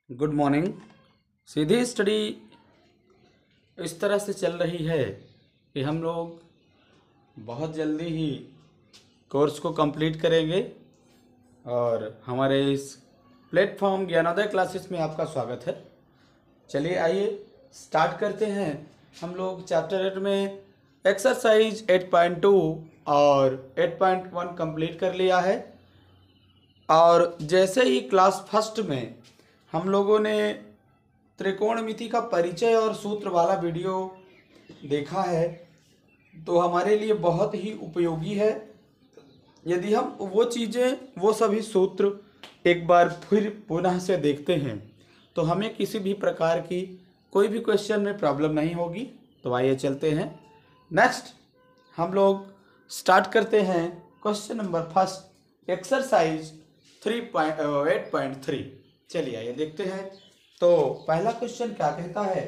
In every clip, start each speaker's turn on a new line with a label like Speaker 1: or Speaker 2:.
Speaker 1: Good morning. सीधी study इस तरह से चल रही है कि हम लोग बहुत जल्दी ही कोर्स को कंप्लीट करेंगे और हमारे इस प्लेटफॉर्म ज्ञानोदय क्लासेस में आपका स्वागत है। चलिए आइए स्टार्ट करते हैं। हम लोग चैप्टर 8 में एक्सरसाइज 8.2 और 8.1 कंप्लीट कर लिया है और जैसे ही क्लास फर्स्ट में हम लोगों ने त्रिकोणमिति का परिचय और सूत्र वाला वीडियो देखा है तो हमारे लिए बहुत ही उपयोगी है। यदि हम वो सभी सूत्र एक बार फिर पुनः से देखते हैं तो हमें किसी भी प्रकार की कोई भी क्वेश्चन में प्रॉब्लम नहीं होगी। तो आइए चलते हैं। नेक्स्ट हम लोग स्टार्ट करते हैं क्वेश्चन नंबर फर्स्ट, एक्सरसाइज 8.3। चलिए आइए देखते हैं। तो पहला क्वेश्चन क्या कहता है?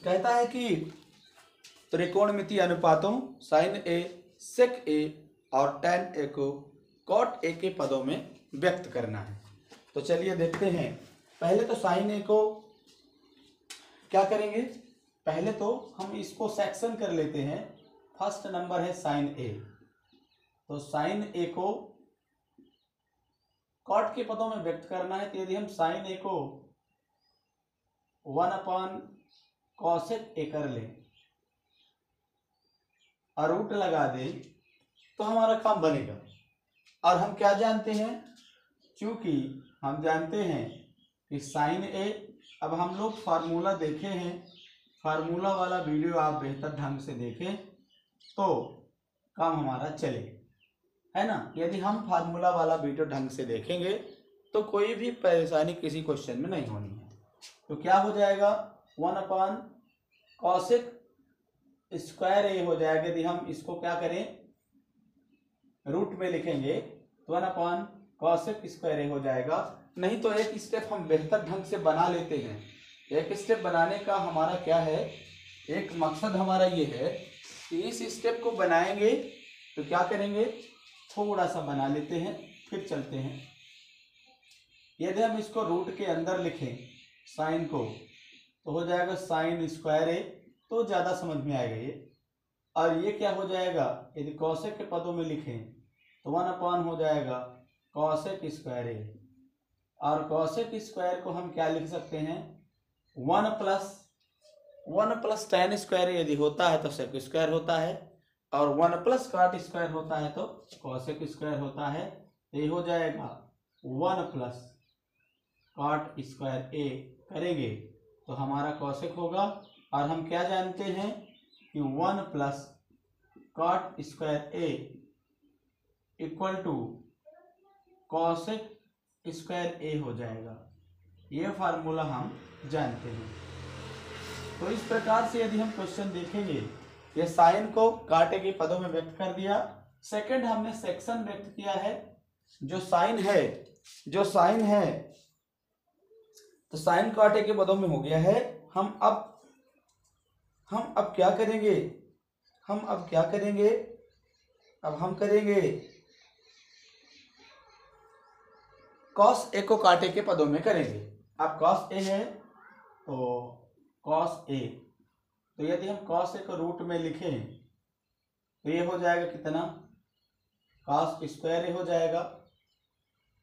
Speaker 1: कहता है कि त्रिकोणमिति अनुपातों sin A, sec A और tan A को cot A के पदों में व्यक्त करना है। तो चलिए देखते हैं। पहले तो sin A को क्या करेंगे? पहले तो हम इसको सेक्शन कर लेते हैं। फर्स्ट नंबर है sin A, तो sin A को कॉट के पदों में व्यक्त करना है। तो यदि हम साइन ए को 1/cosec A कर लें और रूट लगा दें तो हमारा काम बनेगा। और हम क्या जानते हैं? क्योंकि हम जानते हैं कि साइन ए, अब हम लोग फार्मूला देखे हैं, फार्मूला वाला वीडियो आप बेहतर ढंग से देखें तो काम हमारा चले, है ना। यदि हम फार्मूला वाला वीडियो ढंग से देखेंगे तो कोई भी परेशानी किसी क्वेश्चन में नहीं होनी है। तो क्या हो जाएगा? 1/cosec स्क्वायर ए हो जाएगा। यदि हम इसको क्या करें, रूट में लिखेंगे तो 1/cosec स्क्वायर ए हो जाएगा। नहीं तो एक स्टेप हम बेहतर ढंग से बना लेते हैं। एक स्टेप बनाने का हमारा क्या है, एक मकसद हमारा ये है कि इस स्टेप को बनाएंगे तो क्या करेंगे, थोड़ा सा बना लेते हैं फिर चलते हैं। यदि हम इसको रूट के अंदर लिखें साइन को तो हो जाएगा साइन स्क्वायर ए, तो ज़्यादा समझ में आएगा ये। और ये क्या हो जाएगा, यदि कॉसेक के पदों में लिखें तो 1 हो जाएगा कॉसेक स्क्वायर ए। और कॉसेक स्क्वायर को हम क्या लिख सकते हैं, 1 प्लस tan स्क्वायर यदि होता है तो सेक स्क्वायर होता है, और 1 + cot स्क्वायर होता है तो कॉसेक स्क्वायर होता है। ये हो जाएगा 1 + cot स्क्वायर ए करेंगे तो हमारा कॉसेक होगा। और हम क्या जानते हैं कि 1 + cot square A equal to cosec square A हो जाएगा। ये फार्मूला हम जानते हैं। तो इस प्रकार से यदि हम क्वेश्चन देखेंगे, ये साइन को काटे के पदों में व्यक्त कर दिया। सेकंड हमने सेक्शन व्यक्त किया है। जो साइन है तो साइन काटे के पदों में हो गया है। हम अब क्या करेंगे, अब हम करेंगे कॉस ए को काटे के पदों में करेंगे। अब कॉस ए है तो कॉस ए, तो यदि हम कॉस ए को रूट में लिखें तो ये हो जाएगा कितना, कॉस स्क्वायर ए हो जाएगा।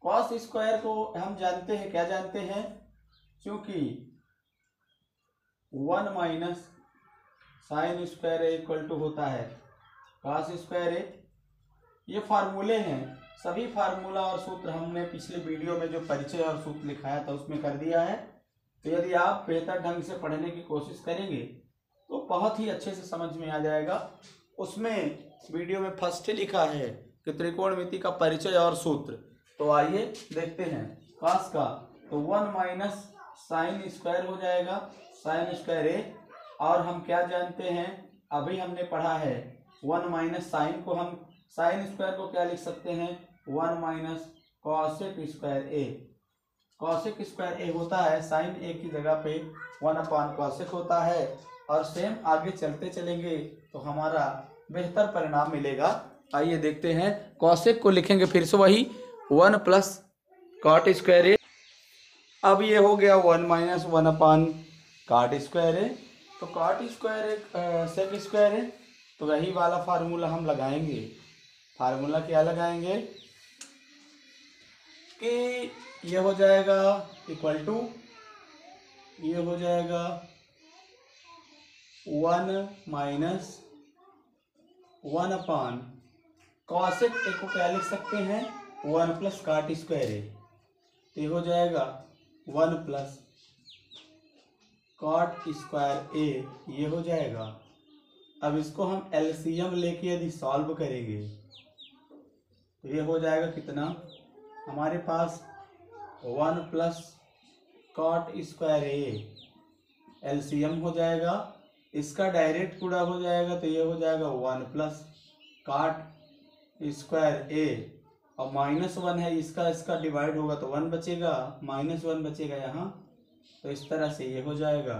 Speaker 1: कॉस स्क्वायर को हम जानते हैं, क्या जानते हैं, क्योंकि 1 - sine square A equal to होता है कॉस स्क्वायर ए। ये फार्मूले हैं, सभी फार्मूला और सूत्र हमने पिछले वीडियो में जो परिचय और सूत्र लिखाया था उसमें कर दिया है। तो यदि आप बेहतर ढंग से पढ़ने की कोशिश करेंगे तो बहुत ही अच्छे से समझ में आ जाएगा। उसमें वीडियो में फर्स्ट ही लिखा है कि त्रिकोणमिति का परिचय और सूत्र। तो आइए देखते हैं। कॉस का तो 1 - साइन स्क्वायर हो जाएगा, साइन स्क्वायर ए। और हम क्या जानते हैं, अभी हमने पढ़ा है 1 - साइन को, हम साइन स्क्वायर को क्या लिख सकते हैं, 1 - cosec square A. Cosec square A होता है, साइन ए की जगह पे 1/cosec होता है। और सेम आगे चलते चलेंगे तो हमारा बेहतर परिणाम मिलेगा। आइए देखते हैं। कॉसेक को लिखेंगे फिर से वही 1 + cot स्क्वायर ए, अब ये हो गया 1 माइनस 1 अपान काट स्क्वायर है, तो काट स्क्वायर है सेक स्क्वायर है, तो वही वाला फार्मूला हम लगाएंगे। फार्मूला क्या लगाएंगे कि ये हो जाएगा इक्वल टू, ये हो जाएगा 1 माइनस 1 अपान कॉसेक ए को क्या लिख सकते हैं 1 प्लस काट स्क्वायर ए, तो ये हो जाएगा 1 प्लस कॉट स्क्वायर ए, ये हो जाएगा। अब इसको हम एलसीएम लेके यदि सॉल्व करेंगे तो ये हो जाएगा कितना हमारे पास 1 प्लस कॉट स्क्वायर ए, एलसीएम हो जाएगा, इसका डायरेक्ट गुणा हो जाएगा तो ये हो जाएगा 1 प्लस कॉट स्क्वायर ए, और -1 है, इसका डिवाइड होगा तो 1 बचेगा, -1 बचेगा यहाँ, तो इस तरह से ये हो जाएगा।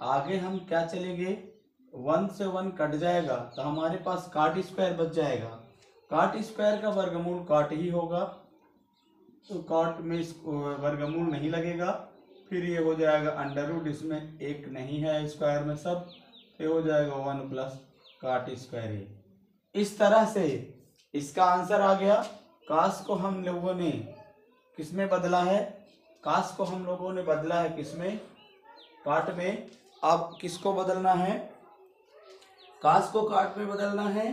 Speaker 1: आगे हम क्या चलेंगे 1 से 1 कट जाएगा तो हमारे पास काट स्क्वायर बच जाएगा। काट स्क्वायर का वर्गमूल काट ही होगा, तो काट में वर्गमूल नहीं लगेगा, फिर ये हो जाएगा अंडर रूट, इसमें एक नहीं है स्क्वायर में सब, ये हो जाएगा 1 प्लस काट स्क्वायर ए। इस तरह से इसका आंसर आ गया। काश को हम लोगों ने किसमें बदला है, काश को हम लोगों ने बदला है किसमें, काट में। अब किसको बदलना है, काश को काट में बदलना है,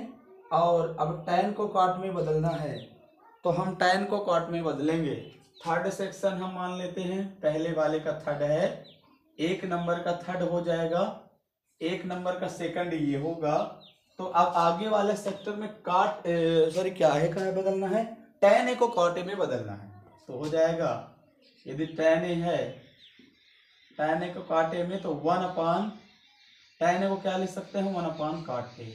Speaker 1: और अब टैन को काट में बदलना है, तो हम टैन को काट में बदलेंगे। थर्ड सेक्शन हम मान लेते हैं, पहले वाले का थर्ड है, 1 नंबर का थर्ड हो जाएगा, 1 नंबर का सेकंड ये होगा। तो अब आगे वाले सेक्टर में काट सॉरी क्या है बदलना है, टैन ए को कॉट ए में बदलना है, तो हो जाएगा यदि टैन ए है, टैन ए को काट ए में, तो 1 अपान टैन ए को क्या लिख सकते हैं 1 अपान काट ए,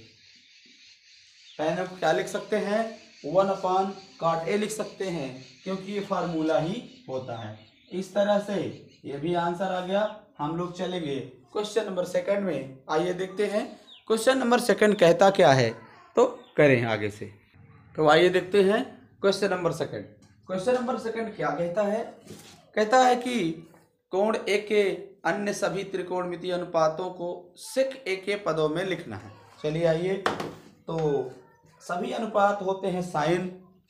Speaker 1: टैन ए को क्या लिख सकते हैं 1 अपान काट ए लिख सकते हैं, क्योंकि ये फार्मूला ही होता है। इस तरह से ये भी आंसर आ गया। हम लोग चलेंगे क्वेश्चन नंबर सेकंड में, आइए देखते हैं क्वेश्चन नंबर सेकंड कहता क्या है, तो करें आगे से। तो आइए देखते हैं question number second. Question number second क्या कहता है, कहता है कि कोण ए के अन्य सभी त्रिकोणमितीय अनुपातों को सेक ए के पदों में लिखना है। चलिए आइए, तो सभी अनुपात होते हैं साइन,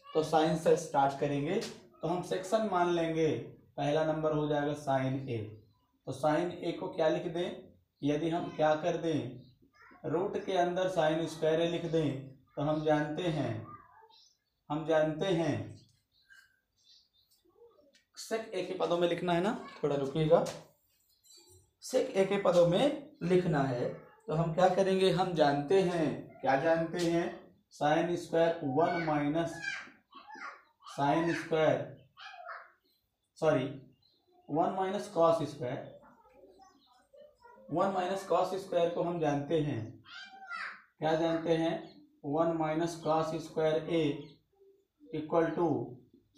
Speaker 1: तो साइन से स्टार्ट करेंगे, तो हम सेक्शन मान लेंगे, पहला नंबर हो जाएगा साइन ए, तो साइन ए को क्या लिख दें, यदि हम क्या कर दें रूट के अंदर साइन स्क्वायर ए लिख दें, तो हम जानते हैं सेक ए के पदों में लिखना है ना, थोड़ा रुकिएगा, सेक ए के पदों में लिखना है, तो हम क्या करेंगे, हम जानते हैं, क्या जानते हैं, sine square 1 minus sine square 1 minus cos square, 1 minus cos square को हम जानते हैं, क्या जानते हैं 1 minus cos square A equal to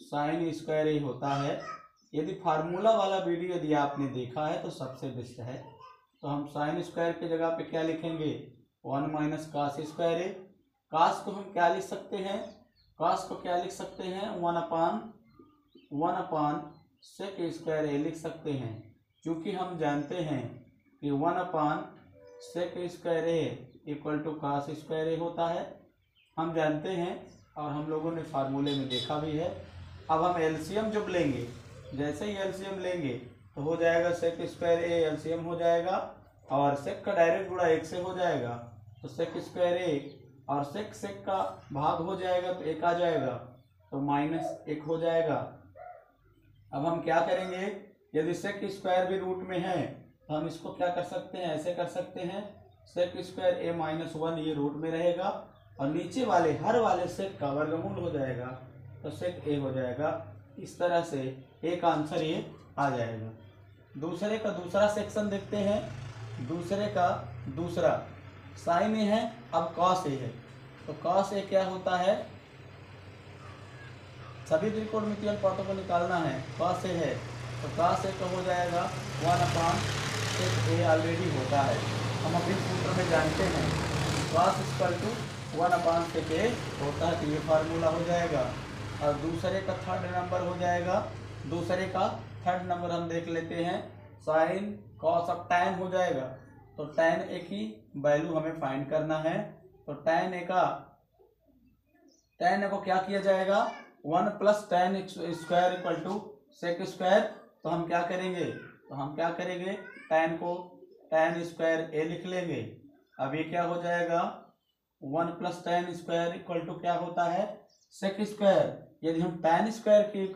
Speaker 1: sine square A होता है। यदि फार्मूला वाला वीडियो यदि आपने देखा है तो सबसे बेस्ट है, तो हम साइन स्क्वायर की जगह पे क्या लिखेंगे 1 माइनस कॉस स्क्वायर ए, कॉस को हम क्या लिख सकते हैं, कॉस को क्या लिख सकते हैं 1 अपान सेक स्क्वायर ए लिख सकते हैं, क्योंकि हम जानते हैं कि 1 upon sec square A equal to cos square A होता है, हम जानते हैं और हम लोगों ने फार्मूले में देखा भी है। अब हम एलसीएम जब लेंगे, जैसे ही एलसीएम लेंगे तो हो जाएगा सेक स्क्वायर ए, एलसीएम हो जाएगा, और सेक का डायरेक्ट गुणा 1 से हो जाएगा, तो सेक स्क्वायर ए और सेक का भाग हो जाएगा तो 1 आ जाएगा, तो -1 हो जाएगा। अब हम क्या करेंगे, यदि सेक स्क्वायर भी रूट में है तो हम इसको क्या कर सकते हैं, ऐसे कर सकते हैं, सेक स्क्वायर ए -1 ये रूट में रहेगा, और नीचे वाले हर वाले सेक का वर्गमूल हो जाएगा, तो सेक ए हो जाएगा। इस तरह से एक आंसर ये आ जाएगा। दूसरे का दूसरा सेक्शन देखते हैं, दूसरे का दूसरा साइन ए है, अब कॉस ए है, तो कॉस ए क्या होता है, सभी त्रिकोणमितीय अनुपातों को निकालना है, कॉस ए है, तो कॉस ए का हो जाएगा 1 अपान सेक ए ऑलरेडी होता है, हम अपने सूत्र में जानते हैं कॉस इक्वल टू 1 अपान सेक ए होता है, तो ये फार्मूला हो जाएगा। और दूसरे का थर्ड नंबर हो जाएगा, दूसरे का थर्ड नंबर हम देख लेते हैं, साइन कॉस। अब टैन हो जाएगा तो टैन ए की वैल्यू हमें फाइंड करना है। तो टैन ए को क्या किया जाएगा, 1 plus tan square equal to sec square. तो हम क्या करेंगे, टैन को टैन स्क्वायर ए लिख लेंगे। अब ये क्या हो जाएगा, 1 plus tan square equal to क्या होता है, सेक स्क्वायर। यदि हम टैन स्क्वायर की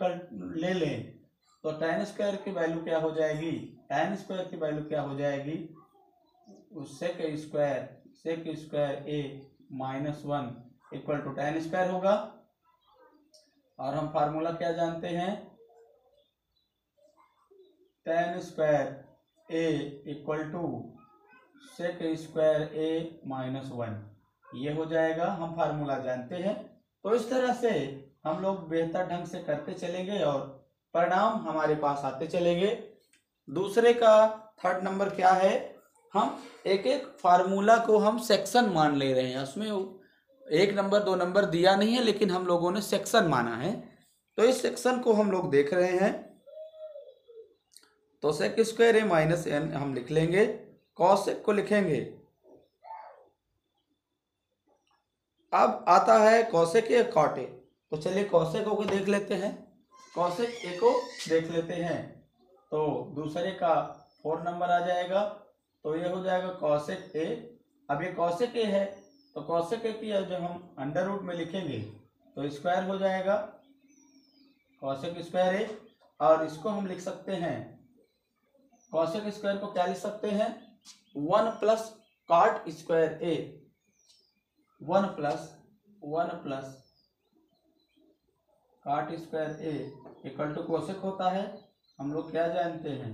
Speaker 1: ले लें तो टैन स्क्वायर की वैल्यू क्या हो जाएगी, sec square A minus 1 equal to tan square होगा। और हम फार्मूला क्या जानते हैं, tan square A equal to sec square A minus 1, ये हो जाएगा, हम फार्मूला जानते हैं। तो इस तरह से हम लोग बेहतर ढंग से करते चलेंगे और परिणाम हमारे पास आते चलेंगे। दूसरे का थर्ड नंबर क्या है, हम एक एक फार्मूला को हम सेक्शन मान ले रहे हैं। उसमें 1 नंबर 2 नंबर दिया नहीं है, लेकिन हम लोगों ने सेक्शन माना है। तो इस सेक्शन को हम लोग देख रहे हैं। तो sec square A minus N हम लिख लेंगे, कॉसेक को लिखेंगे। अब आता है कॉसेक ए कॉट ए। तो चलिए कॉसेक को देख लेते हैं, तो दूसरे का 4 नंबर आ जाएगा। तो ये हो जाएगा कॉसेक ए। अब ये कॉसेक ए है तो कॉसेक ए की जब हम अंडर रूट में लिखेंगे तो स्क्वायर हो जाएगा, कॉसेक स्क्वायर ए। और इसको हम लिख सकते हैं, कॉसेक स्क्वायर को क्या लिख सकते हैं, 1 plus cot square A, 1 plus cot square A equal to cosec होता है। हम लोग क्या जानते हैं,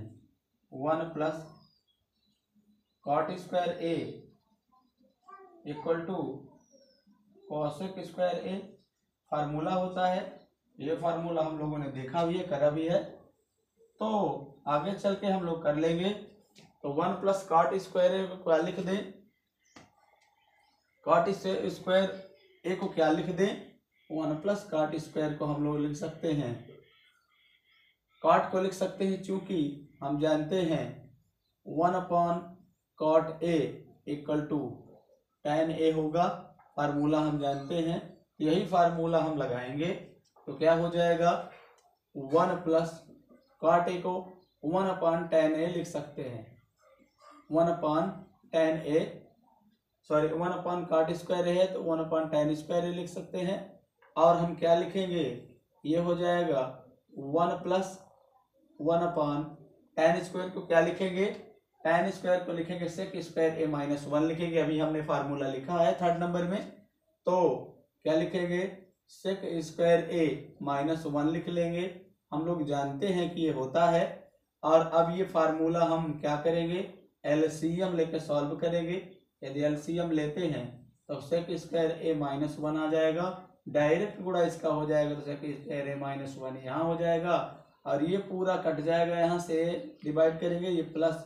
Speaker 1: 1 plus cot square A equal to cosec square A formula होता है। ये फार्मूला हम लोगों ने देखा भी है, करा भी है। तो आगे चल के हम लोग कर लेंगे। तो 1 प्लस कॉट स्क्वायर ए को क्या लिख दें, कॉट स्क्वायर ए को क्या लिख दें, 1 प्लस कॉट स्क्वायर को हम लोग लिख सकते हैं, कॉट को लिख सकते हैं, चूंकि हम जानते हैं 1 upon cot A equal to tan A होगा। फार्मूला हम जानते हैं, यही फार्मूला हम लगाएंगे। तो क्या हो जाएगा, 1 प्लस कॉट ए को 1 अपॉन टैन ए लिख सकते हैं, 1 अपॉन कॉट स्क्वायर है तो 1 अपॉन टैन स्क्वायर ए लिख सकते हैं। और हम क्या लिखेंगे, ये हो जाएगा 1 प्लस 1 अपॉन टैन स्क्वायर को क्या लिखेंगे, टैन स्क्वायर को लिखेंगे सेक स्क्वायर ए माइनस 1 लिखेंगे। अभी हमने फार्मूला लिखा है थर्ड नंबर में। तो क्या लिखेंगे, सेक स्क्वायर ए माइनस 1 लिख लेंगे। हम लोग जानते हैं कि ये होता है। और अब ये फार्मूला हम क्या करेंगे, एलसीएम लेकर सॉल्व करेंगे। यदि एलसीएम लेते हैं तो सेक स्क्वायर ए माइनस 1 आ जाएगा, डायरेक्ट गुणा इसका हो जाएगा तो सेक स्क्वायर ए माइनस 1 यहाँ हो जाएगा। और ये पूरा कट जाएगा, यहाँ से डिवाइड करेंगे, ये प्लस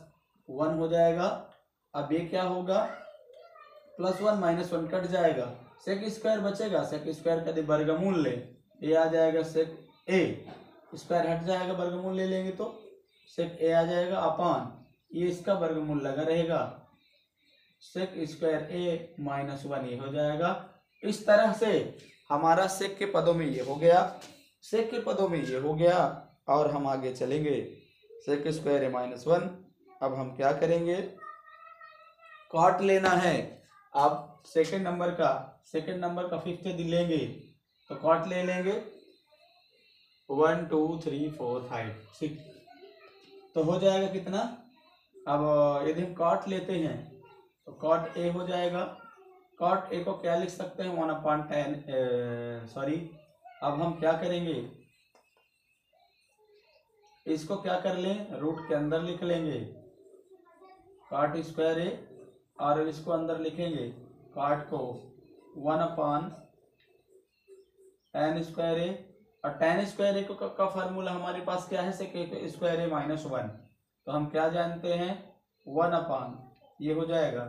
Speaker 1: 1 हो जाएगा। अब ये क्या होगा, प्लस 1 माइनस 1 कट जाएगा, सेक स्क्वायर बचेगा, सेक स्क्वायर का वर्गमूल ले, ये आ जाएगा सेक ए स्क्वायर हट जाएगा, वर्गमूल ले लेंगे तो सेक ए आ जाएगा अपॉन ये इसका वर्गमूल लगा रहेगा, सेक स्क्वायर ए माइनस 1 ये हो जाएगा। इस तरह से हमारा सेक के पदों में ये हो गया, और हम आगे चलेंगे। सेक स्क्वायर ए माइनस 1, अब हम क्या करेंगे, कॉट लेना है। अब सेकंड नंबर का फिफ्थ लेंगे तो कॉट ले लेंगे, 1 2 3 4 5 6, तो हो जाएगा कितना। अब यदि हम कॉट लेते हैं तो कॉट ए हो जाएगा, कॉट ए को क्या लिख सकते हैं, 1 अपॉन 10 अब हम क्या करेंगे, इसको क्या कर लें, रूट के अंदर लिख लेंगे कॉट स्क्वायर ए, और इसको अंदर लिखेंगे कॉट को 1 अपॉन tan स्क्वायर ए, और tan स्क्वायर ए का फार्मूला हमारे पास क्या है, सेक स्क्वायर ए माइनस 1। तो हम क्या जानते हैं, 1 अपॉन ये हो जाएगा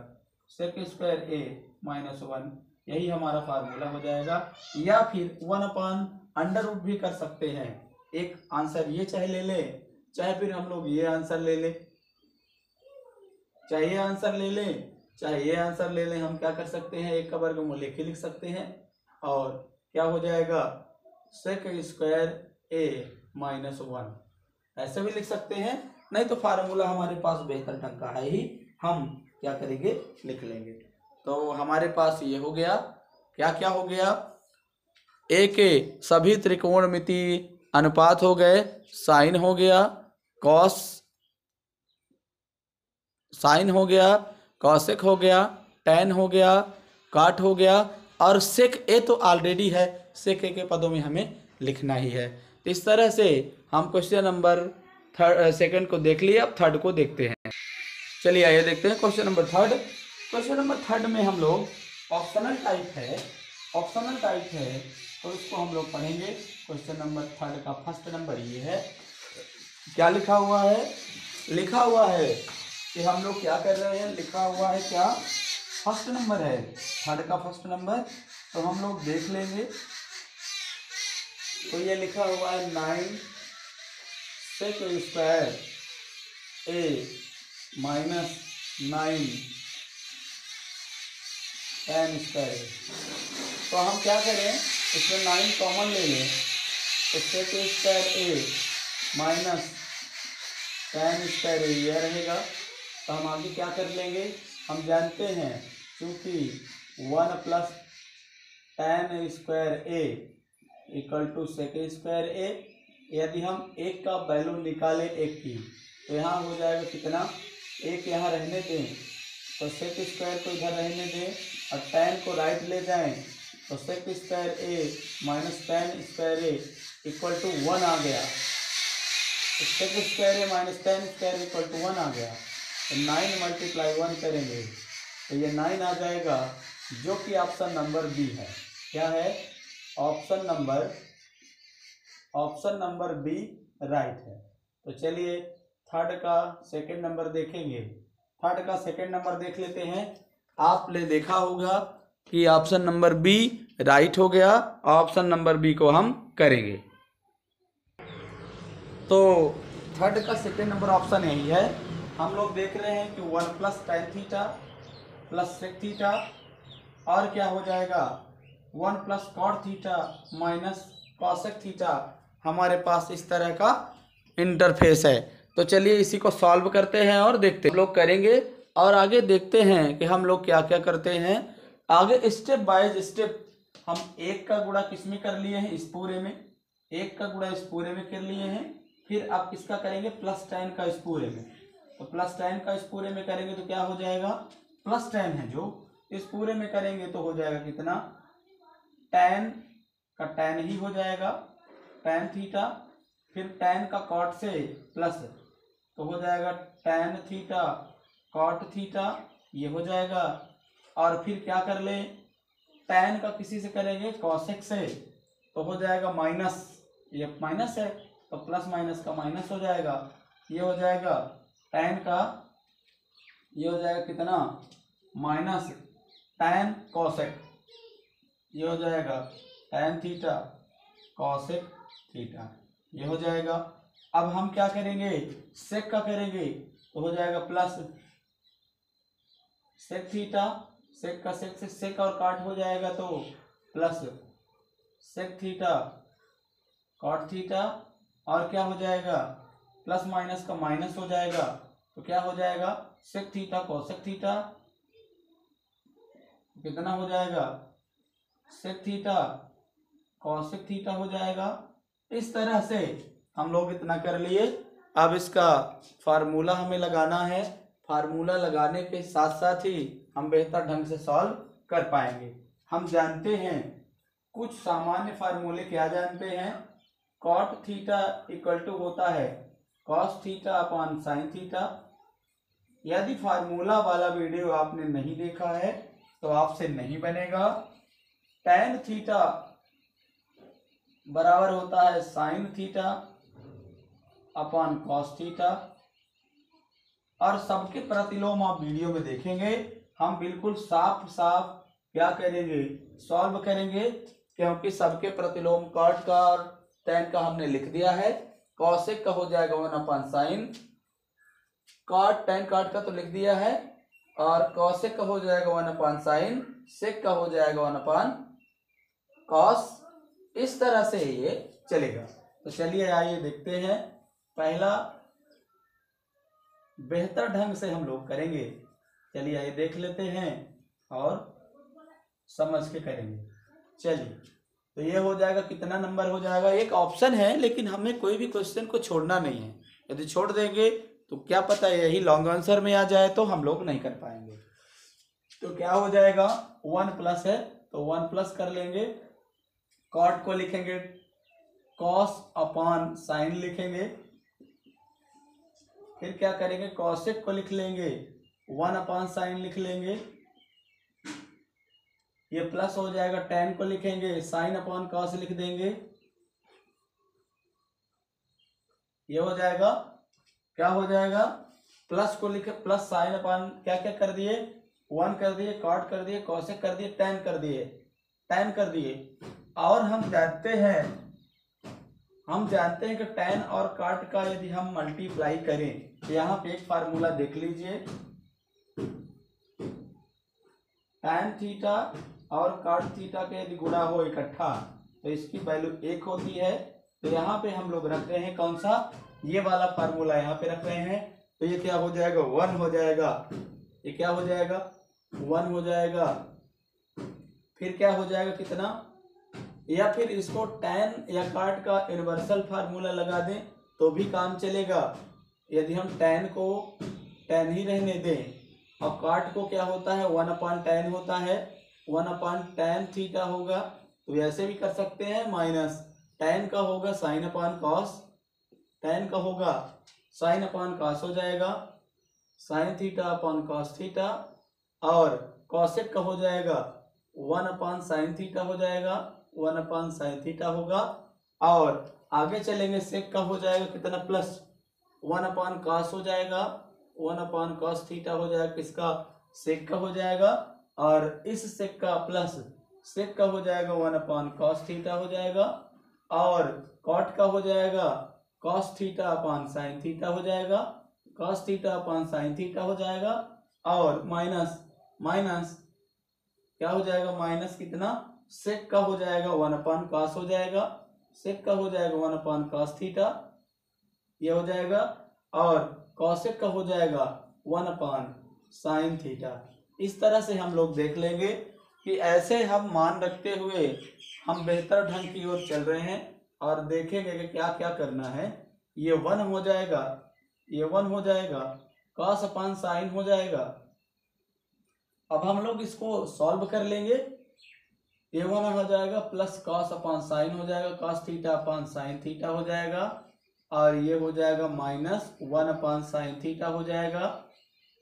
Speaker 1: सेक स्क्वायर ए माइनस 1, यही हमारा फार्मूला हो जाएगा। या फिर 1 अपॉन अंडर रूट भी कर सकते हैं। एक आंसर ये चाहे ले ले चाहे फिर हम लोग ये आंसर ले लें, चाहे ये आंसर ले लें, चाहे ये आंसर ले लें। हम क्या कर सकते हैं, एक का वर्गमूल लेके लिख सकते हैं और क्या हो जाएगा सेक स्क्वायर ए माइनस 1, ऐसे भी लिख सकते हैं। नहीं तो फार्मूला हमारे पास बेहतर ढंग का है ही, हम क्या करेंगे लिख लेंगे। तो हमारे पास ये हो गया, क्या क्या हो गया, ए के सभी त्रिकोणमितीय अनुपात हो गए, साइन हो गया, कॉस साइन हो गया, कॉसेक हो गया, टैन हो गया, काट हो गया, और सेक ए तो ऑलरेडी है, सेक ए के पदों में हमें लिखना ही है। तो इस तरह से हम क्वेश्चन नंबर सेकंड को देख लिया। अब थर्ड को देखते हैं। चलिए आइए देखते हैं question number third. Question number third में हम लोग ऑप्शनल टाइप है, ऑप्शनल टाइप है तो इसको हम लोग पढ़ेंगे। क्वेश्चन नंबर थर्ड का फर्स्ट नंबर ये है, क्या लिखा हुआ है, लिखा हुआ है कि हम लोग क्या कर रहे हैं, लिखा हुआ है क्या, फर्स्ट नंबर है, थर्ड का फर्स्ट नंबर। तो हम लोग देख लेंगे। तो ये लिखा हुआ है 9 सेक square A minus 9 tan square. तो हम क्या करें, इसमें 9 कॉमन ले लें, तो sec square A minus tan square ए यह रहेगा। तो हम आगे क्या कर लेंगे, हम जानते हैं क्योंकि 1 plus tan square A equal to sec square A. यदि हम एक का वैल्यू निकालें एक की, तो यहाँ हो जाएगा कितना, एक यहाँ रहने दें तो सेक स्क्वायर को इधर रहने दें और टैन को राइट ले जाएं तो sec square A minus tan square A equal to 1 आ गया। तो sec square A minus tan square equal to 1 आ गया। तो 9 मल्टीप्लाई 1 करेंगे तो ये 9 आ जाएगा, जो कि ऑप्शन नंबर बी है। क्या है, ऑप्शन नंबर बी राइट है। तो चलिए थर्ड का सेकंड नंबर देखेंगे। थर्ड का सेकंड नंबर देख लेते हैं। आपने देखा होगा कि ऑप्शन नंबर बी राइट हो गया, ऑप्शन नंबर बी को हम करेंगे। तो थर्ड का सेकंड नंबर ऑप्शन यही है। हम लोग देख रहे हैं कि 1 plus tan theta plus sec theta, और क्या हो जाएगा 1 plus cot theta minus cosec theta. हमारे पास इस तरह का इंटरफेस है। तो चलिए इसी को सॉल्व करते हैं और देखते हैं, लोग करेंगे और आगे देखते हैं कि हम लोग क्या क्या करते हैं। आगे स्टेप बाय स्टेप हम एक का गुणा किस में कर लिए हैं, इस पूरे में, एक का गुणा इस पूरे में कर लिए हैं। फिर आप किसका करेंगे, प्लस टैन का इस पूरे में। तो प्लस टैन का इस पूरे में करेंगे तो क्या हो जाएगा, प्लस टैन है जो, इस पूरे में करेंगे तो हो जाएगा कितना, टैन का टैन ही हो जाएगा, टैन थीटा। फिर टैन का कॉट से प्लस तो हो जाएगा टैन थीटा कॉट थीटा, ये हो जाएगा। और फिर क्या कर ले, टैन का किसी से करेंगे कॉसेक से तो हो जाएगा माइनस, ये माइनस है तो प्लस माइनस का माइनस हो जाएगा, ये हो जाएगा टैन का, ये हो जाएगा कितना माइनस टैन कॉसेक, ये हो जाएगा टैन थीटा कॉसेक थीटा, ये हो जाएगा। अब हम क्या करेंगे, सेक का करेंगे तो हो जाएगा प्लस सेक थीटा, सेक का सेक से सेक और काट हो जाएगा तो plus sec theta cot theta, और क्या हो जाएगा प्लस माइनस का माइनस हो जाएगा तो क्या हो जाएगा सेक थीटा कॉसेक थीटा, कितना हो जाएगा सेक थीटा कॉसेक थीटा हो जाएगा। इस तरह से हम लोग इतना कर लिए। अब इसका फार्मूला हमें लगाना है, फार्मूला लगाने के साथ साथ ही हम बेहतर ढंग से सॉल्व कर पाएंगे। हम जानते हैं कुछ सामान्य फार्मूले, क्या जानते हैं, कॉट थीटा इक्वल टू होता है cos theta upon sine theta. यदि फार्मूला वाला वीडियो आपने नहीं देखा है तो आपसे नहीं बनेगा। टैन थीटा बराबर होता है sine theta upon cos theta, और सबके प्रतिलोम आप वीडियो में देखेंगे। हम बिल्कुल साफ साफ क्या करेंगे, सॉल्व करेंगे, क्योंकि सबके प्रतिलोम कॉट का और टैन का हमने लिख दिया है। कॉसेक का हो जाएगा 1/sin, कॉट tan कॉट का तो लिख दिया है, और कॉसेक का हो जाएगा 1/sin, सेक का हो जाएगा 1/cos। इस तरह से ये चलेगा। तो चलिए आइए देखते हैं, पहला बेहतर ढंग से हम लोग करेंगे। चलिए आइए देख लेते हैं और समझ के करेंगे। चलिए, तो ये हो जाएगा, कितना नंबर हो जाएगा, एक ऑप्शन है लेकिन हमें कोई भी क्वेश्चन को छोड़ना नहीं है। यदि छोड़ देंगे तो क्या पता यही लॉन्ग आंसर में आ जाए तो हम लोग नहीं कर पाएंगे। तो क्या हो जाएगा, 1+ है तो 1+ कर लेंगे, कॉट को लिखेंगे cos/sin लिखेंगे, फिर क्या करेंगे, कॉसेक को लिख लेंगे 1/sin लिख लेंगे, ये प्लस हो जाएगा, tan को लिखेंगे sin/cos लिख देंगे, ये हो जाएगा, क्या हो जाएगा, प्लस को लिखे प्लस sin क्या क्या कर दिए, 1 कर दिए, कॉट कर दिए, कॉसेक कर दिए, tan कर दिए, tan कर दिए। और हम जानते हैं कि tan और कॉट का यदि हम मल्टीप्लाई करें तो यहाँ पे एक फार्मूला देख लीजिए, tan थीटा और cot थीटा के यदि गुणा हो इकट्ठा तो इसकी वैल्यू 1 होती है। तो यहाँ पे हम लोग रख रहे हैं कौन सा, ये वाला फार्मूला यहाँ पे रख रहे हैं। तो ये क्या हो जाएगा, 1 हो जाएगा, ये क्या हो जाएगा, 1 हो जाएगा। फिर क्या हो जाएगा, कितना, या फिर इसको tan या cot का यूनिवर्सल फार्मूला लगा दें तो भी काम चलेगा। यदि हम tan को tan ही रहने दें और cot को क्या होता है, 1/tan होता है, 1/tan थीटा होगा, तो ऐसे भी कर सकते हैं। माइनस tan का होगा sin/cos, tan का होगा sin/cos हो जाएगा, sin थीटा/cos थीटा, और cosec का हो जाएगा 1/sin थीटा हो जाएगा, 1/sin थीटा होगा। और आगे चलेंगे, सेक का हो जाएगा कितना, प्लस 1/cos हो जाएगा, 1/cos थीटा हो जाएगा, किसका, सेक का हो जाएगा, और इस सेक का प्लस सेक का हो जाएगा 1/cos थीटा हो जाएगा, और कॉट का हो जाएगा cos थीटा/sin थीटा हो जाएगा, cos थीटा/sin थीटा हो जाएगा, और माइनस क्या हो जाएगा, माइनस कितना, सेक का हो जाएगा 1/cos हो जाएगा, सेक का हो जाएगा 1/cos थीटा, ये हो जाएगा, और कॉसेक का हो जाएगा 1/sin थीटा। इस तरह से हम लोग देख लेंगे कि ऐसे हम मान रखते हुए हम बेहतर ढंग की ओर चल रहे हैं, और देखेंगे कि क्या क्या करना है। ये 1 हो जाएगा, ये 1 हो जाएगा, cos/sin हो जाएगा। अब हम लोग इसको सॉल्व कर लेंगे, ये 1 हो जाएगा, प्लस cos/sin हो जाएगा, cos थीटा/sin थीटा हो जाएगा, और ये हो जाएगा माइनस 1/sin थीटा हो जाएगा,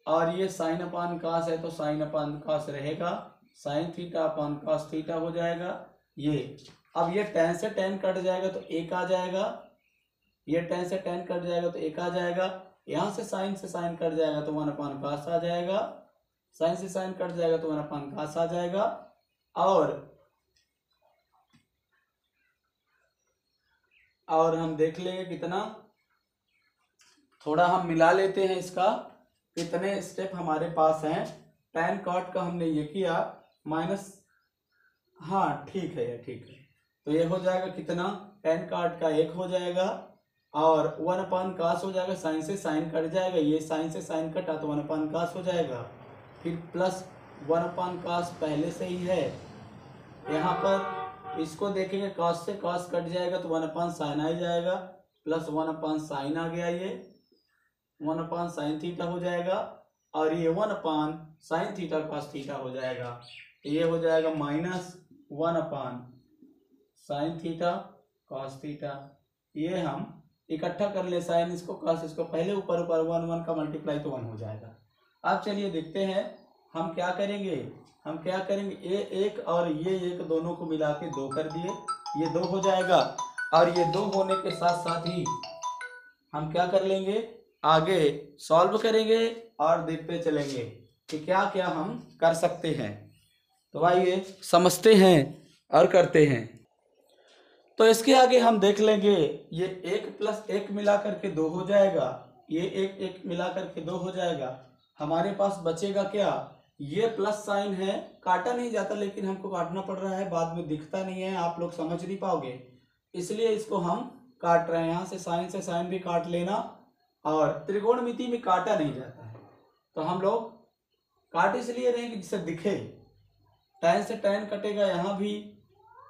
Speaker 1: और ये sin/cos है तो sin/cos रहेगा, sin थीटा/cos थीटा हो जाएगा। ये अब ये tan से tan कट जाएगा तो 1 आ जाएगा, ये tan से tan कट जाएगा तो 1 आ जाएगा, यहाँ से sin कट जाएगा तो 1/cos आ जाएगा, sin से sin कट जाएगा तो 1/cos आ जाएगा। और हम देख लेंगे कितना, थोड़ा हम मिला लेते हैं इसका, कितने स्टेप हमारे पास हैं। tan cot का हमने ये किया, माइनस, हाँ ठीक है, ठीक है। तो ये हो जाएगा कितना, tan cot का 1 हो जाएगा, और 1/cos हो जाएगा, sin से sin कट जाएगा, ये sin से sin कटा तो 1/cos हो जाएगा, फिर प्लस 1/cos पहले से ही है, यहाँ पर इसको देखेंगे, cos से cos कट जाएगा तो 1/sin आ जाएगा, प्लस 1/sin आ गया, ये 1/sin थीटा हो जाएगा, और ये 1/sin थीटा/cos थीटा हो जाएगा, ये हो जाएगा माइनस 1/sin थीटा/cos थीटा। ये हम इकट्ठा कर ले, साइन इसको cos इसको, पहले ऊपर 1 का मल्टीप्लाई तो 1 हो जाएगा। अब चलिए देखते हैं हम क्या करेंगे, ये 1 और ये 1 दोनों को मिला के 2 कर दिए, ये 2 हो जाएगा, और ये 2 होने के साथ साथ ही हम क्या कर लेंगे, आगे सॉल्व करेंगे और देखते चलेंगे कि क्या क्या हम कर सकते हैं। तो आइए समझते हैं और करते हैं। तो इसके आगे हम देख लेंगे, ये 1 प्लस 1 मिला करके 2 हो जाएगा, ये 1 1 मिला करके 2 हो जाएगा। हमारे पास बचेगा क्या, ये प्लस साइन है, काटा नहीं जाता लेकिन हमको काटना पड़ रहा है, बाद में दिखता नहीं है, आप लोग समझ नहीं पाओगे, इसलिए इसको हम काट रहे हैं। यहाँ से साइन भी काट लेना, और त्रिकोणमिति में काटा नहीं जाता है तो हम लोग काट इसलिए रहे कि जिससे दिखे। टैन से टैन कटेगा यहाँ भी,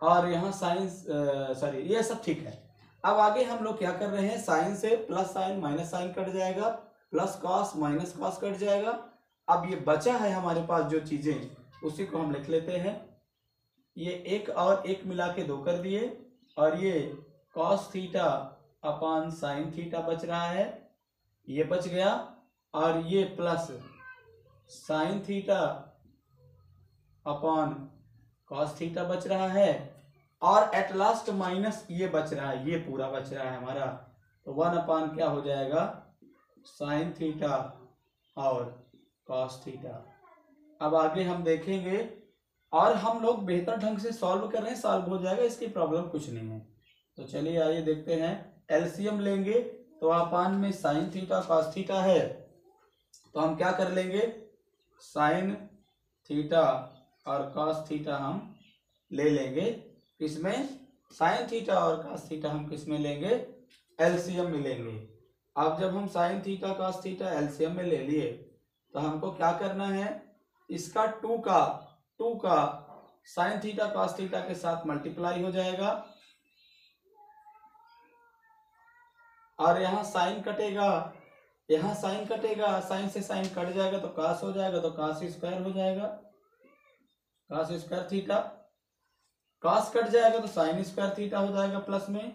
Speaker 1: और यहाँ साइन सॉरी ये सब ठीक है। अब आगे हम लोग क्या कर रहे हैं, साइन से plus sine minus sine cut जाएगा, plus cos minus cos cut जाएगा। अब ये बचा है हमारे पास जो चीजें, उसी को हम लिख लेते हैं। ये 1 और 1 मिला के 2 कर दिए, और ये cos theta upon sine theta बच रहा है, ये बच गया, और ये plus sine theta upon cos theta बच रहा है, और एट लास्ट माइनस ये बच रहा है, ये पूरा बच रहा है हमारा। तो 1 अपान क्या हो जाएगा, साइन थीटा और कॉस थीटा। अब आगे हम देखेंगे, और हम लोग बेहतर ढंग से सॉल्व कर रहे हैं, सॉल्व हो जाएगा, इसकी प्रॉब्लम कुछ नहीं है। तो चलिए आइए देखते हैं, एलसीएम लेंगे तो अपान में साइन थीटा कॉस थीटा है, तो हम क्या कर लेंगे, साइन थीटा और कॉस थीटा हम ले लेंगे, इसमें साइन थीटा और कॉस थीटा हम किस में लेंगे, एलसीएम में लेंगे। अब जब हम sine theta cos theta LCM में ले लिए, तो हमको क्या करना है, इसका 2 का साइन थीटा कॉस थीटा के साथ मल्टीप्लाई हो जाएगा, और यहाँ साइन कटेगा, यहाँ साइन कटेगा, साइन से साइन कट जाएगा तो कॉस हो जाएगा, तो कॉस स्क्वायर हो जाएगा, cos square theta. Cos cut जाएगा तो साइन स्क्वायर थीटा हो जाएगा प्लस में,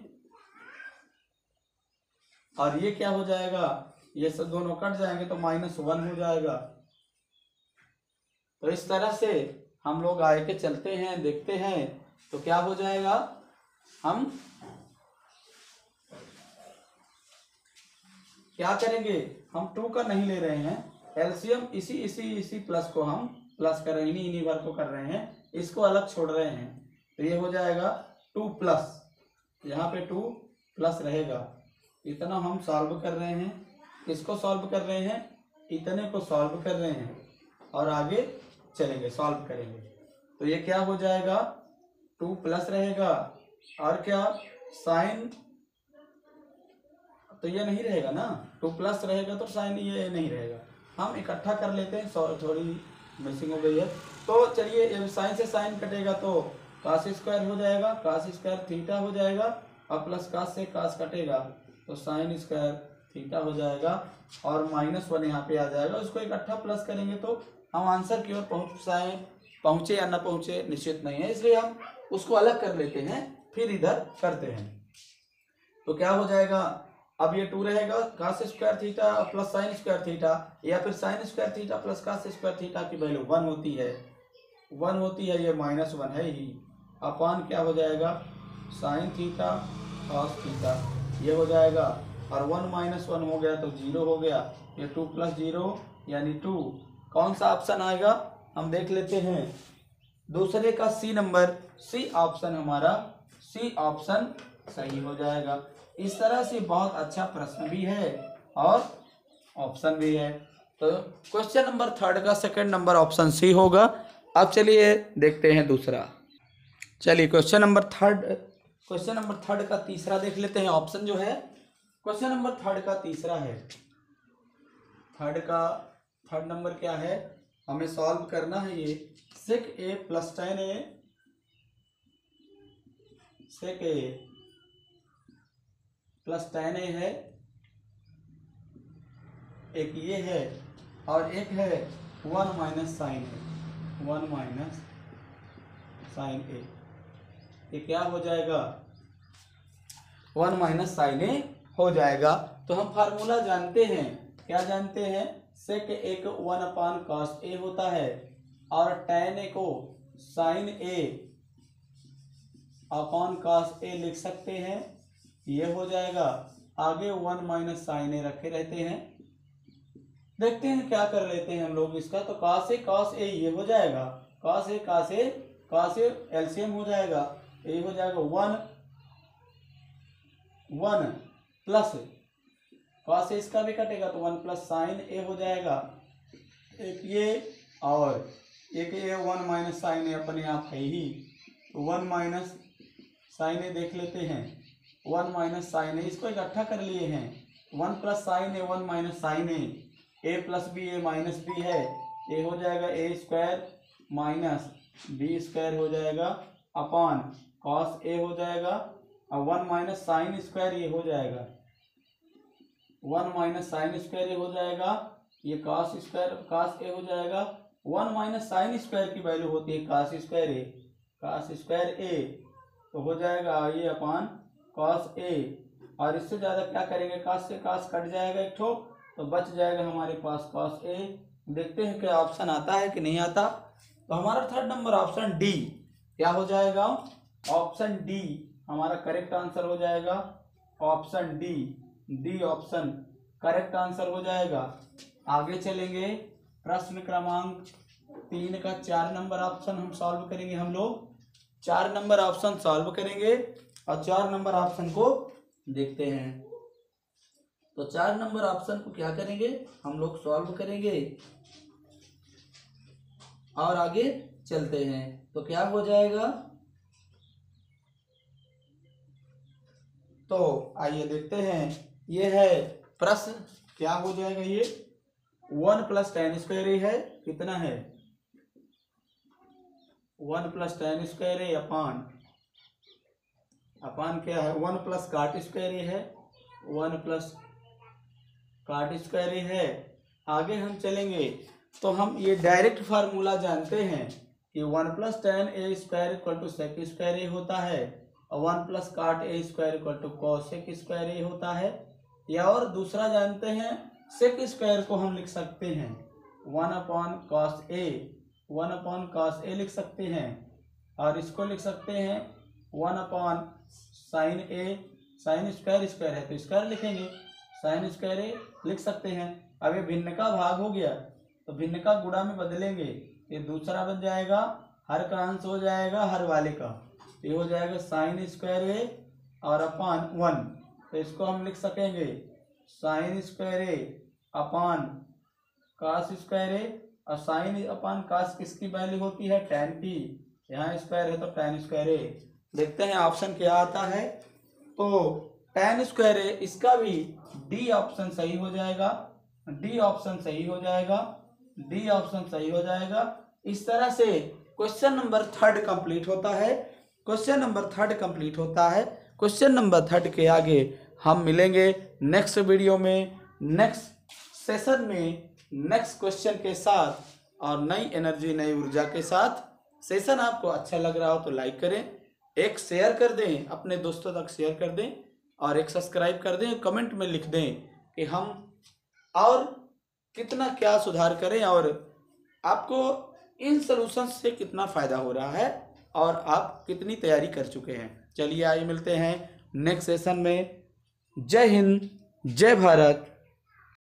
Speaker 1: और ये क्या हो जाएगा, ये सब दोनों कट जाएंगे तो -1 हो जाएगा। तो इस तरह से हम लोग आगे के चलते हैं, देखते हैं, तो क्या हो जाएगा, हम क्या करेंगे, हम 2 का नहीं ले रहे हैं, एलसीएम इसी प्लस को हम प्लस कर रहे हैं, इन्हीं बार को कर रहे हैं, इसको अलग छोड़ रहे हैं। तो ये हो जाएगा 2 प्लस, यहाँ पे 2 प्लस रहेगा। इतना हम सॉल्व कर रहे हैं, इसको सॉल्व कर रहे हैं, इतने को सॉल्व कर रहे हैं, और आगे चलेंगे सॉल्व करेंगे। तो ये क्या हो जाएगा, 2 प्लस रहेगा, और क्या साइन, तो ये नहीं रहेगा ना, 2 प्लस रहेगा तो साइन ये नहीं रहेगा, हम इकट्ठा कर लेते हैं, थोड़ी मिसिंग हो गई है। तो चलिए, साइन से साइन कटेगा तो कॉस स्क्वायर हो जाएगा, कॉस स्क्वायर थीटा हो जाएगा, और प्लस कॉस से कॉस कटेगा तो साइन स्क्वायर थीटा हो जाएगा, और -1 यहाँ पे आ जाएगा। उसको इकट्ठा प्लस करेंगे तो हम आंसर की ओर पहुंचे या ना पहुंचे निश्चित नहीं है, इसलिए हम उसको अलग कर लेते हैं, फिर इधर करते हैं। तो क्या हो जाएगा, अब ये 2 रहेगा, cos square theta plus sine square theta, या फिर sine square theta plus cos square theta की वैल्यू 1 होती है, 1 होती है, ये -1 है ही, अपान क्या हो जाएगा, साइन थीटा कॉस थीटा, ये हो जाएगा, और 1 - 1 हो गया तो 0 हो गया, ये 2 + 0 यानी 2। कौन सा ऑप्शन आएगा, हम देख लेते हैं, दूसरे का सी नंबर, सी ऑप्शन हमारा, सी ऑप्शन सही हो जाएगा। इस तरह से बहुत अच्छा प्रश्न भी है और ऑप्शन भी है। तो क्वेश्चन नंबर 3 का सेकंड नंबर ऑप्शन सी होगा। अब चलिए देखते हैं दूसरा। चलिए क्वेश्चन नंबर थर्ड का तीसरा देख लेते हैं। ऑप्शन जो है क्वेश्चन नंबर 3 का तीसरा है। थर्ड नंबर क्या है, हमें सॉल्व करना है ये sec a + tan a, sec a + tan a है, एक ये है और एक है 1 - sin a, 1 - sin a। ये क्या हो जाएगा, 1 - sin a हो जाएगा। तो हम फार्मूला जानते हैं, क्या जानते हैं, sec a को 1/cos a होता है और tan a को sin a cos a लिख सकते हैं, ये हो जाएगा। आगे 1 - sin a रखे रहते हैं, देखते हैं क्या कर लेते हैं हम लोग इसका। तो cos a ये हो जाएगा, cos a एलसीएम हो जाएगा, ये हो जाएगा 1 1 प्लस कॉस ए इसका भी कटेगा तो 1 प्लस साइन ए हो जाएगा, एक ये और एक ये 1 माइनस साइन ए अपने आप है ही, तो 1 माइनस साइन ए देख लेते हैं, 1 माइनस साइन ए इसको इकट्ठा कर लिए हैं, 1 प्लस साइन ए 1 माइनस साइन ए प्लस बी ए माइनस बी है, ए हो जाएगा ए स्क्वायर माइनस बी स्क्वायर हो जाएगा अपॉन कॉस ए हो जाएगा, और 1 माइनस साइन स्क्वायर ये हो जाएगा, 1 माइनस साइन स्क्वायर ये हो जाएगा, ये कॉस स्क्वायर कॉस ए हो जाएगा, 1 माइनस साइन स्क्वायर की वैल्यू होती है कॉस स्क्वायर ए तो हो जाएगा ये अपॉन कॉस ए, और इससे ज़्यादा क्या करेंगे, कॉस से कॉस कट जाएगा एक ठो, तो बच जाएगा हमारे पास कॉस ए। देखते हैं क्या ऑप्शन आता है कि नहीं आता। तो हमारा थर्ड नंबर ऑप्शन डी क्या हो जाएगा, ऑप्शन डी हमारा करेक्ट आंसर हो जाएगा, option D option correct answer हो जाएगा। आगे चलेंगे, प्रश्न क्रमांक 3 का 4 नंबर ऑप्शन हम सॉल्व करेंगे, हम लोग 4 नंबर ऑप्शन सॉल्व करेंगे और 4 नंबर ऑप्शन को देखते हैं। तो 4 नंबर ऑप्शन को क्या करेंगे, हम लोग सॉल्व करेंगे और आगे चलते हैं। तो क्या हो जाएगा, तो आइए देखते हैं, ये है प्रश्न, क्या हो जाएगा ये 1 प्लस tan स्क्वायर ए है, कितना है 1 प्लस tan स्क्वायर ए अपान क्या है 1 प्लस काट स्क्वायर ए है, 1 प्लस काट स्क्वायर ए है। आगे हम चलेंगे तो हम ये डायरेक्ट फार्मूला जानते हैं कि 1 plus tan A square equal to sec square A होता है, और 1 plus cot A square equal to cosec square A होता है। या और दूसरा जानते हैं सेक स्क्वायर को हम लिख सकते हैं 1 अपॉन कॉस ए लिख सकते हैं, और इसको लिख सकते हैं 1 अपॉन साइन ए, साइन स्क्वायर है तो स्क्वायर लिखेंगे, साइन स्क्वायर ए लिख सकते हैं। अब ये भिन्न का भाग हो गया तो भिन्न का गुणा में बदलेंगे, ये दूसरा बन जाएगा, हर का अंश हो जाएगा हर वाले का, ये हो जाएगा साइन स्क्वायर ए और अपॉन 1, तो इसको हम लिख सकेंगे साइन स्क्वायर ए अपॉन कास स्क्वायर ए, और साइन अपॉन कास किसकी वैल्यू होती है tan की, यहाँ स्क्वायर है तो tan स्क्वायर ए। देखते हैं ऑप्शन क्या आता है, तो tan स्क्वायर ए इसका भी डी ऑप्शन सही हो जाएगा, डी ऑप्शन सही हो जाएगा, डी ऑप्शन सही हो जाएगा। इस तरह से क्वेश्चन नंबर 3 कंप्लीट होता है, क्वेश्चन नंबर 3 कंप्लीट होता है। क्वेश्चन नंबर 3 के आगे हम मिलेंगे नेक्स्ट वीडियो में, नेक्स्ट सेशन में, नेक्स्ट क्वेश्चन के साथ और नई एनर्जी नई ऊर्जा के साथ। सेशन आपको अच्छा लग रहा हो तो लाइक करें, एक शेयर कर दें, अपने दोस्तों तक शेयर कर दें, और एक सब्सक्राइब कर दें, कमेंट में लिख दें कि हम और कितना क्या सुधार करें और आपको इन सॉल्यूशन से कितना फ़ायदा हो रहा है और आप कितनी तैयारी कर चुके हैं। चलिए आइए मिलते हैं नेक्स्ट सेशन में। जय हिंद, जय भारत।